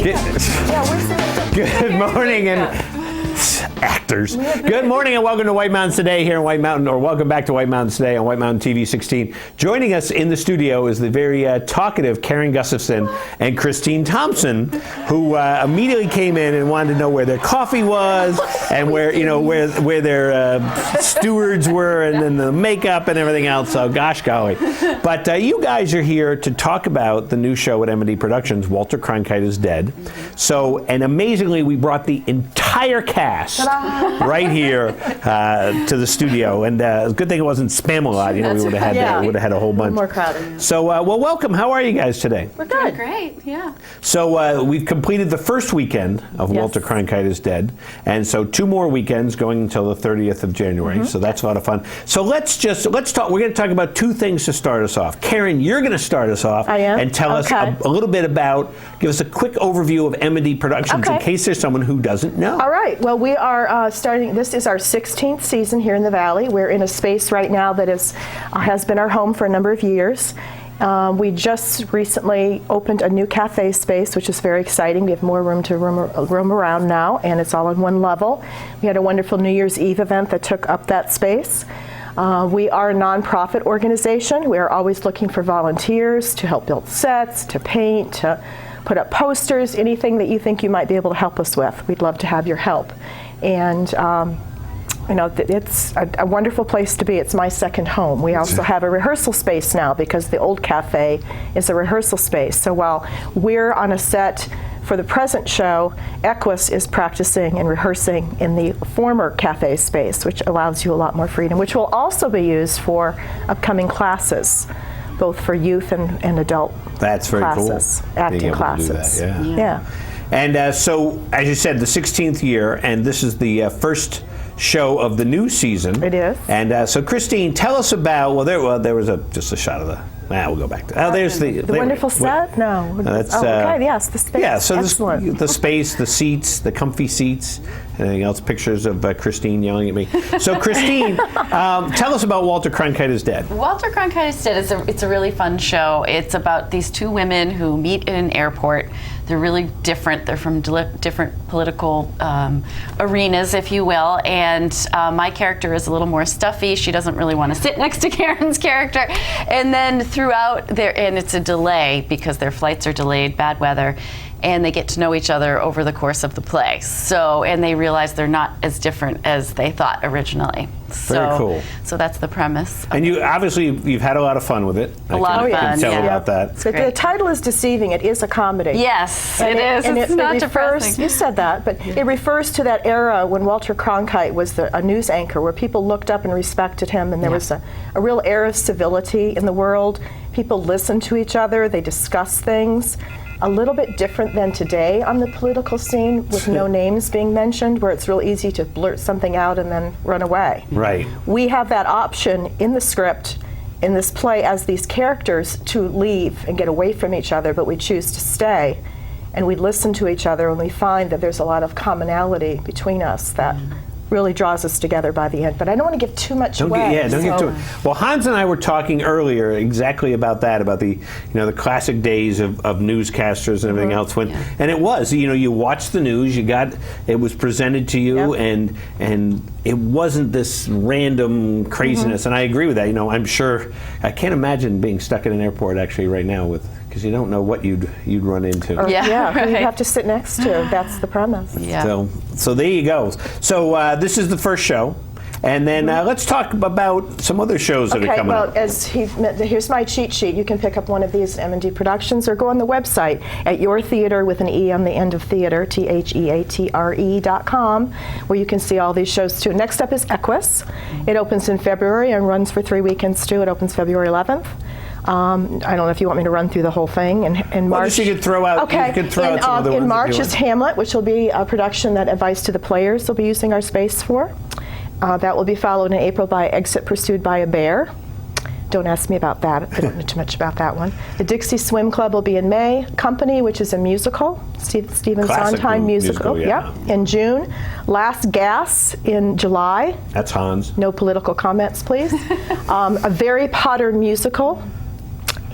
Good morning and actors. Good morning and welcome to White Mountains Today here in White Mountain, or welcome back to White Mountains Today on White Mountain TV 16. Joining us in the studio is the very talkative Karen Gustafson and Christine Thompson, who immediately came in and wanted to know where their coffee was and where their stewards were, and then the makeup and everything else. So gosh golly. But you guys are here to talk about the new show at M&D Productions, Walter Cronkite is Dead. So, and amazingly, we brought the entire cast right here to the studio, and good thing it wasn't spam a lot. You know, we would have had a whole bunch. More crowded. So, well, welcome. How are you guys today? We're good. Great. Yeah. So we've completed the first weekend of Walter Cronkite is Dead, and so 2 more weekends going until the 30th of January. So that's a lot of fun. So let's talk. We're going to talk about 2 things to start us off. Karen, you're going to start us off. I am. And tell us a little bit about. Give us a quick overview of M&D Productions in case there's someone who doesn't know. All right. Well, we are starting. This is our 16th season here in the Valley. We're in a space right now that has been our home for a number of years. We just recently opened a new cafe space, which is very exciting. We have more room around now, and it's all on one level. We had a wonderful New Year's Eve event that took up that space. We are a nonprofit organization. We are always looking for volunteers to help build sets, to paint, to put up posters, anything that you think you might be able to help us with. We'd love to have your help. And you know, it's a wonderful place to be. It's my second home. We also have a rehearsal space now because the old cafe is a rehearsal space. So while we're on a set for the present show, Equus is practicing and rehearsing in the former cafe space, which allows you a lot more freedom, which will also be used for upcoming classes, both for youth and adult That's very classes, cool. acting classes. That, yeah. And so, as you said, the 16th year, and this is the first show of the new season. It is. And so, Christine, tell us about. There was just a shot of the. We'll go back to. There's the wonderful set. No, that's yes, the space. Yeah, so excellent. the space, the seats, the comfy seats. Anything else? Pictures of Christine yelling at me. So, Christine, tell us about Walter Cronkite is Dead. Walter Cronkite is Dead. It's a really fun show. It's about these 2 women who meet in an airport. They're really different. They're from different political arenas, if you will. And my character is a little more stuffy. She doesn't really want to sit next to Karen's character. And then throughout and it's a delay because their flights are delayed, bad weather. And they get to know each other over the course of the play. So, and they realize they're not as different as they thought originally. Very cool. So that's the premise. And you've had a lot of fun with it. A lot of fun. I can tell about that. So the title is deceiving. It is a comedy. Yes, it is. It's not depressing. You said that, but it refers to that era when Walter Cronkite was a news anchor, where people looked up and respected him, and there was a real air of civility in the world. People listened to each other. They discussed things. A little bit different than today on the political scene, with no names being mentioned, where it's real easy to blurt something out and then run away. Right. We have that option in the script, in this play, as these characters to leave and get away from each other, but we choose to stay. And we listen to each other, and we find that there's a lot of commonality between us that really draws us together by the end. But I don't want to give too much away. Don't give too much. Well, Hans and I were talking earlier exactly about that, about the the classic days of newscasters and everything else. And it was, you watched the news, it was presented to you, and it wasn't this random craziness. And I agree with that. I'm sure, I can't imagine being stuck in an airport actually right now because you don't know what you'd run into. Who you have to sit next to. That's the premise. Yeah. So there you go. So this is the first show, and then let's talk about some other shows that are coming up. Here's my cheat sheet. You can pick up one of these at M&D Productions, or go on the website at Your Theater with an E on the end of theater, theatre.com, where you can see all these shows too. Next up is Equus. It opens in February and runs for 3 weekends too. It opens February 11th. I don't know if you want me to run through the whole thing. In March, you could throw out. Okay. You could throw out some other ones. In March is Hamlet, which will be a production that Advice to the Players will be using our space for. That will be followed in April by Exit Pursued by a Bear. Don't ask me about that. I don't know too much about that one. The Dixie Swim Club will be in May. Company, which is a musical, Stephen Sondheim musical. In June. Last Gas in July. That's Hans. No political comments, please. A Very Potter musical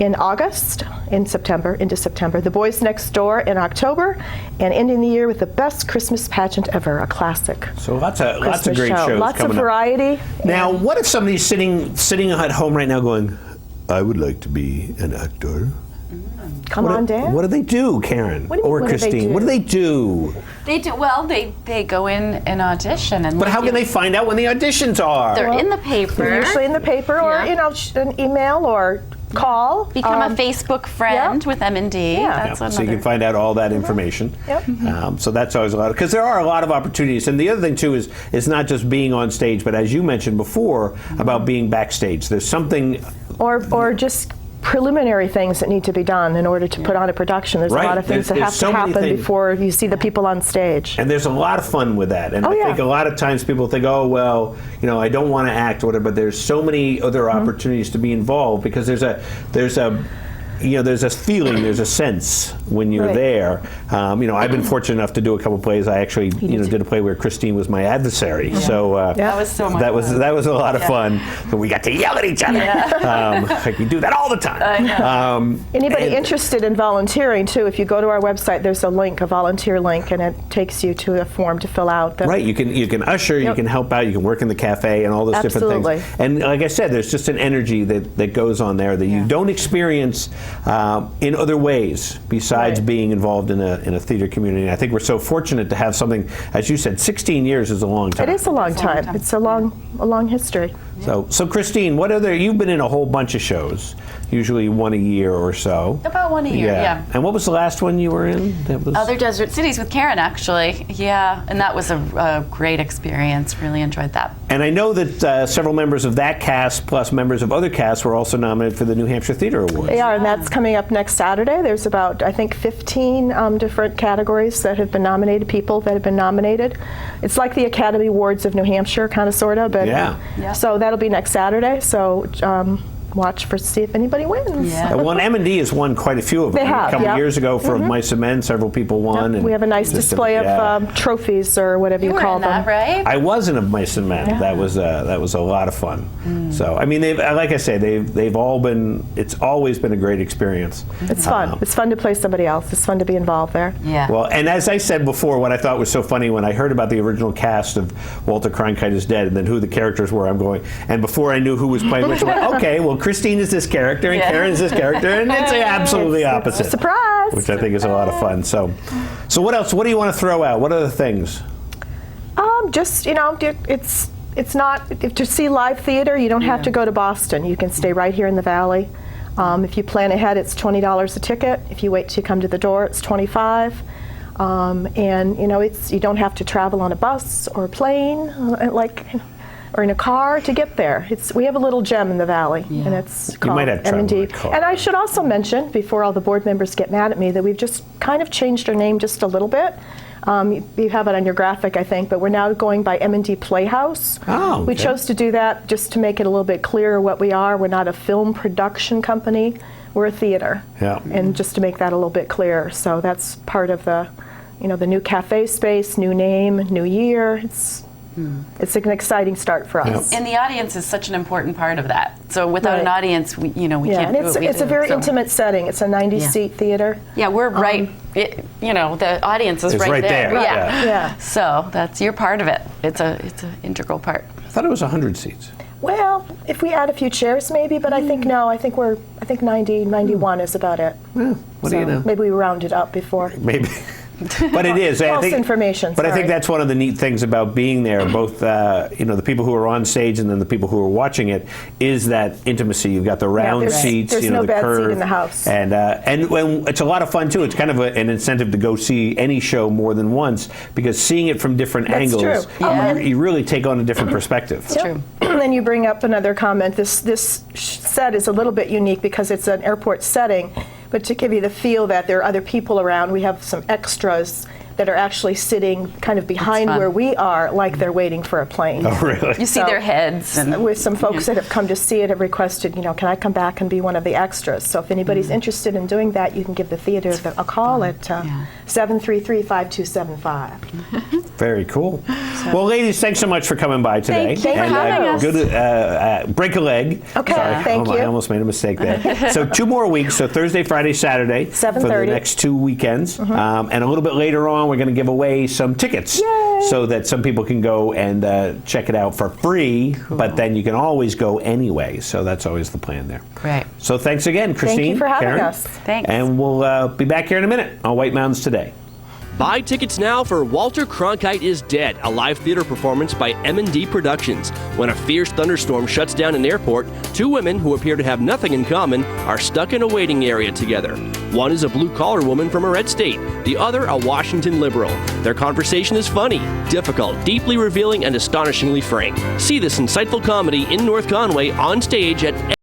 in August, into September. The Boys Next Door in October, and ending the year with the best Christmas pageant ever, a classic. So lots of great show. shows Lots coming of up. variety. Now, what if somebody's sitting at home right now going, I would like to be an actor? Come on, Dan. What do they do, Karen? What do you mean, or what do they Christine? do? What do they do? They do well. They go in and audition, and But how can they find out when the auditions are? They're in the paper. They're usually in the paper, or Yeah. an email or call. Become a Facebook friend yeah. with M&D. Yeah. That's so you another. can find out all that information. Yep. So that's always a lot, because there are a lot of opportunities. And the other thing too is it's not just being on stage, but as you mentioned before about being backstage. There's something. Or just preliminary things that need to be done in order to put on a production. There's Right. a lot of things that There's have so to many happen things. before you see the people on stage. And there's a lot of fun with that. And Oh, I yeah. think a lot of times people think, oh, well, I don't want to act or whatever, but there's so many other opportunities to be involved, because there's a feeling, there's a sense when you're Right. there. I've been fortunate enough to do a couple plays. I actually, did a play where Christine was my adversary. So That was so much that was fun. that was a lot of fun. So we got to yell at each other. Like we do that all the time. Anybody and- interested in volunteering too, if you go to our website, there's a volunteer link, and it takes you to a form to fill out. Right, you can usher, you Yep. can help out, you can work in the cafe and all those different Absolutely. things. And like I said, there's just an energy that goes on there that you don't experience in other ways besides Right. being involved in a theater community. And I think we're so fortunate to have something, as you said, 16 years is a long time. It is a long time. It's a long history. So Christine, you've been in a whole bunch of shows, usually one a year or so. About one a year, yeah. And what was the last one you were in? That was Other Desert Cities with Karen, actually. Yeah, and that was a great experience. Really enjoyed that. And I know that several members of that cast, plus members of other casts, were also nominated for the New Hampshire Theater Awards. They are, and that's coming up next Saturday. There's about, I think, 15 different categories that have been nominated, people that have been nominated. It's like the Academy Awards of New Hampshire, kind of, sort of. But Yeah. So that'll be next Saturday. So watch to see if anybody wins. Yeah. Well, and M&D has won quite a few of them. They have, A couple yeah. years ago for Mice and Men, several people won. And We have a nice just- display yeah. of trophies, or whatever you You were call in them. that, right? I was in a Mice and Men. Yeah. That was a lot of fun. So I mean, like I say, they've all been. It's always been a great experience. It's fun. It's fun to play somebody else. It's fun to be involved there. Yeah. Well, and as I said before, what I thought was so funny when I heard about the original cast of Walter Cronkite is Dead, and then who the characters were, I'm going, and before I knew who was playing which, I went, okay, well, Christine is this character, and Yeah. Karen is this character, and it's absolutely opposite. Surprise! Which I think is a lot of fun. So what else? What do you want to throw out? What other things? Just it's not, if to see live theater, you don't have to go to Boston. You can stay right here in the Valley. If you plan ahead, it's $20 a ticket. If you wait till you come to the door, it's $25. And you don't have to travel on a bus or a plane, or in a car to get there. We have a little gem in the Valley, and it's called might have to travel M&D. in a car. And I should also mention, before all the board members get mad at me, that we've just kind of changed our name just a little bit. You have it on your graphic, I think, but we're now going by M&D Playhouse. Oh, We okay. chose to do that just to make it a little bit clearer what we are. We're not a film production company. We're a theater. Yeah. And just to make that a little bit clearer. So that's part of the new cafe space, new name, new year. It's an exciting start for us. And the audience is such an important part of that. So without an Right. audience, we Yeah, can't and do what we it's do. a very So- intimate setting. It's a 90-seat theater. Yeah, we're right. The audience is It's right there. Yeah. Yeah. So you're part of it. It's an integral part. I thought it was 100 seats. Well, if we add a few chairs, maybe, but I think no. I think 90, 91 is about it. What do you know? Maybe we rounded up before. Maybe. But it is. I False think, information, But I think sorry. that's one of the neat things about being there, both the people who are on stage and then the people who are watching it, is that intimacy. You've got the round there's- seats, there's the no bad seat curve, in the house. and when it's a lot of fun too. It's kind of an incentive to go see any show more than once, because seeing it from different That's angles, true. Yeah. you really take on a different perspective. Yep. True. And then you bring up another comment. This set is a little bit unique because it's an airport setting, but to give you the feel that there are other people around, we have some extras that are actually sitting kind of behind fun. where we are, like they're waiting for a plane. Oh, really? You see So, their heads. And with some folks that have come to see it have requested, can I come back and be one of the extras? So if anybody's interested in doing that, you can give the theater a call at 733-5275. Very cool. Well, ladies, thanks so much for coming by today. Thank you for having us. Good, break a leg. Okay, Sorry, thank you. I almost made a mistake there. So 2 more weeks, so Thursday, Friday, Saturday. 7:30. For the next 2 weekends. And a little bit later on, we're going to give away some tickets. Yay. So that some people can go and check it out for free, but then you can always go anyway. So that's always the plan there. Right. So thanks again, Christine. Thank you for having Karen. us. Thanks. And we'll be back here in a minute on White Mountains Today. Buy tickets now for Walter Cronkite is Dead, a live theater performance by M&D Productions. When a fierce thunderstorm shuts down an airport, 2 women who appear to have nothing in common are stuck in a waiting area together. One is a blue-collar woman from a red state, the other a Washington liberal. Their conversation is funny, difficult, deeply revealing, and astonishingly frank. See this insightful comedy in North Conway on stage at